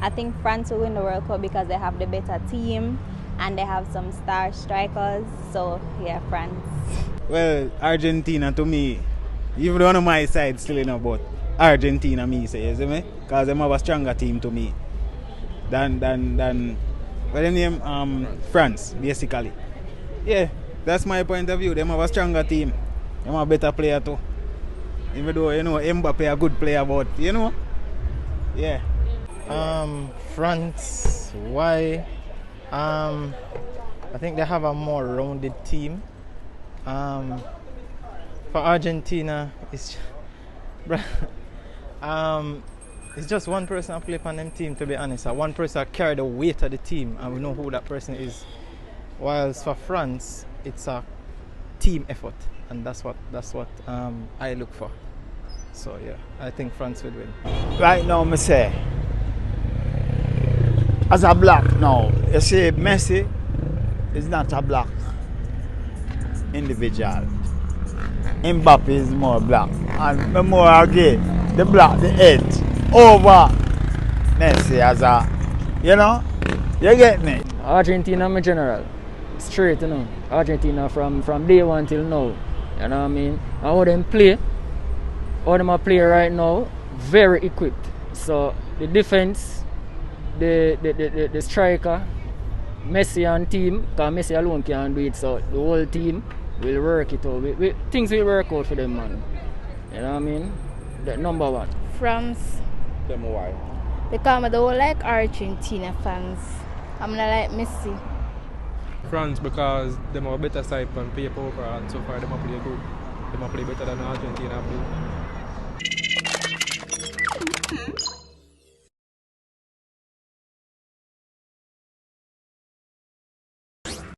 I think France will win the World Cup because they have the better team and they have some star strikers. So, yeah, France. Well, Argentina to me, even though on my side still in but Argentina me say, you see me? Because they have a stronger team to me than well, the name France, basically. Yeah, that's my point of view. They have a stronger team. They have a better player too. Even though, you know, Mbappe a good player, but, you know, yeah. France, why? I think they have a more rounded team. For Argentina, it's just one person who play on them team, to be honest. One person carry the weight of the team, and we know who that person is. Whilst for France, it's a team effort, and that's what I look for. So yeah, I think France will win. Right now, I say, as a black now, you see Messi is not a black individual. Mbappe is more black, and the more again, the black, the edge over Messi as a, you know, you get me? Argentina, my general, straight, you know. Argentina from day one till now, you know what I mean. And how them play, how them play right now, very equipped. So the defense, the striker, Messi and team, because Messi alone can't do it, so the whole team will work it out. Things will work out for them, man. You know what I mean? The number one. France. Tell me why. Because I don't like Argentina fans. I'm not like Messi. France, because they have a better side on paper overall, and so far they play good. They play better than Argentina play.